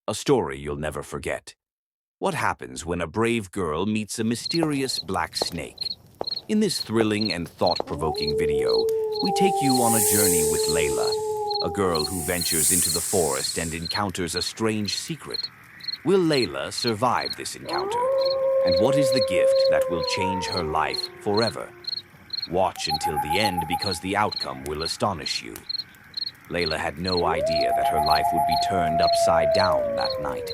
A story you'll never forget. What happens when a brave girl meets a mysterious black snake? In this thrilling and thought-provoking video, we take you on a journey with Layla, a girl who ventures into the forest and encounters a strange secret. Will Layla survive this encounter? And what is the gift that will change her life forever? Watch until the end because the outcome will astonish you. Layla had no idea that her life would be turned upside down that night.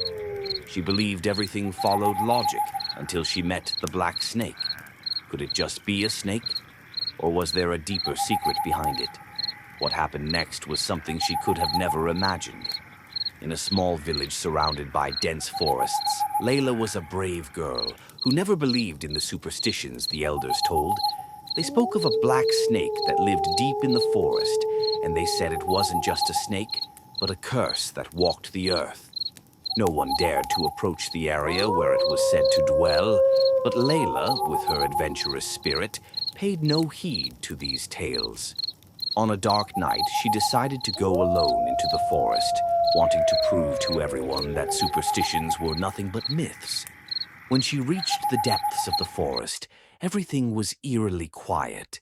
She believed everything followed logic until she met the black snake. Could it just be a snake? Or was there a deeper secret behind it? What happened next was something she could have never imagined. In a small village surrounded by dense forests, Layla was a brave girl who never believed in the superstitions the elders told. They spoke of a black snake that lived deep in the forest, and they said it wasn't just a snake, but a curse that walked the earth. No one dared to approach the area where it was said to dwell, but Layla, with her adventurous spirit, paid no heed to these tales. On a dark night, she decided to go alone into the forest, wanting to prove to everyone that superstitions were nothing but myths. When she reached the depths of the forest, everything was eerily quiet.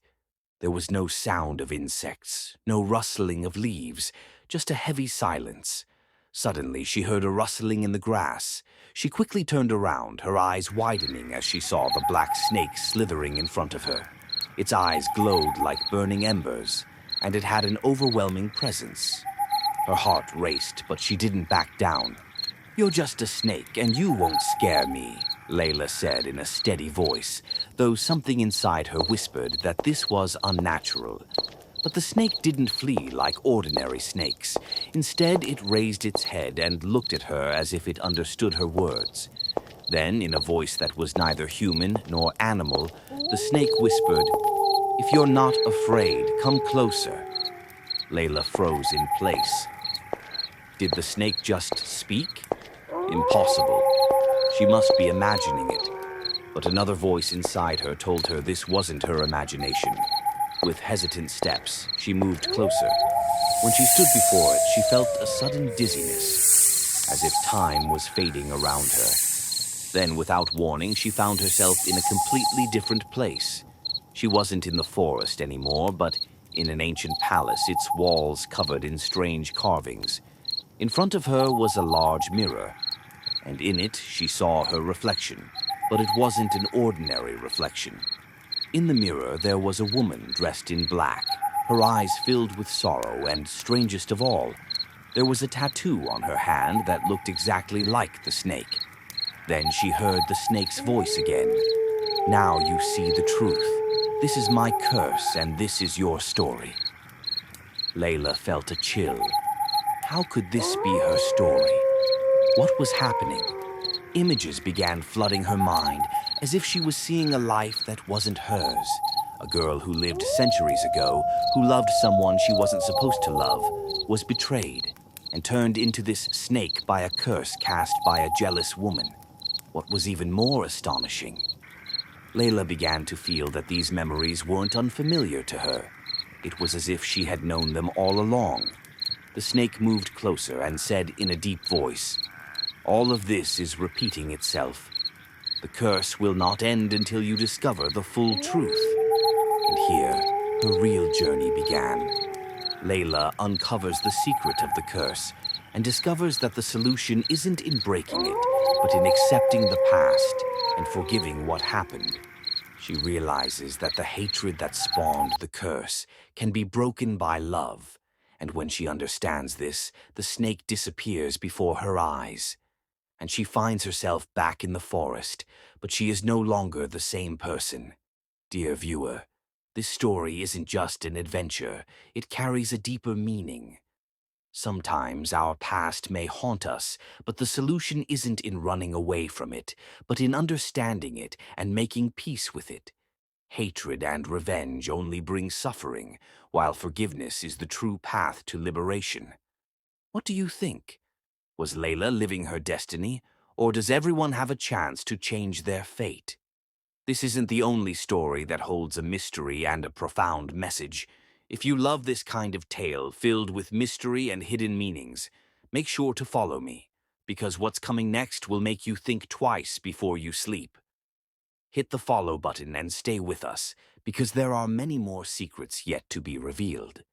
There was no sound of insects, no rustling of leaves, just a heavy silence. Suddenly, she heard a rustling in the grass. She quickly turned around, her eyes widening as she saw the black snake slithering in front of her. Its eyes glowed like burning embers, and it had an overwhelming presence. Her heart raced, but she didn't back down. "You're just a snake, and you won't scare me," Layla said in a steady voice, though something inside her whispered that this was unnatural. But the snake didn't flee like ordinary snakes. Instead, it raised its head and looked at her as if it understood her words. Then, in a voice that was neither human nor animal, the snake whispered, "If you're not afraid, come closer." Layla froze in place. Did the snake just speak? Impossible. She must be imagining it. But another voice inside her told her this wasn't her imagination. With hesitant steps, she moved closer. When she stood before it, she felt a sudden dizziness, as if time was fading around her. Then, without warning, she found herself in a completely different place. She wasn't in the forest anymore, but in an ancient palace, its walls covered in strange carvings. In front of her was a large mirror, and in it she saw her reflection, but it wasn't an ordinary reflection. In the mirror there was a woman dressed in black, her eyes filled with sorrow, and strangest of all, there was a tattoo on her hand that looked exactly like the snake. Then she heard the snake's voice again. "Now you see the truth. This is my curse, and this is your story." Layla felt a chill. How could this be her story? What was happening? Images began flooding her mind, as if she was seeing a life that wasn't hers. A girl who lived centuries ago, who loved someone she wasn't supposed to love, was betrayed and turned into this snake by a curse cast by a jealous woman. What was even more astonishing, Layla began to feel that these memories weren't unfamiliar to her. It was as if she had known them all along. The snake moved closer and said in a deep voice, "All of this is repeating itself. The curse will not end until you discover the full truth." And here, her real journey began. Layla uncovers the secret of the curse and discovers that the solution isn't in breaking it, but in accepting the past and forgiving what happened. She realizes that the hatred that spawned the curse can be broken by love, and when she understands this, the snake disappears before her eyes. And she finds herself back in the forest, but she is no longer the same person. Dear viewer, this story isn't just an adventure, it carries a deeper meaning. Sometimes our past may haunt us, but the solution isn't in running away from it, but in understanding it and making peace with it. Hatred and revenge only bring suffering, while forgiveness is the true path to liberation. What do you think? Was Layla living her destiny, or does everyone have a chance to change their fate? This isn't the only story that holds a mystery and a profound message. If you love this kind of tale filled with mystery and hidden meanings, make sure to follow me. because what's coming next will make you think twice before you sleep. Hit the follow button and stay with us, because there are many more secrets yet to be revealed.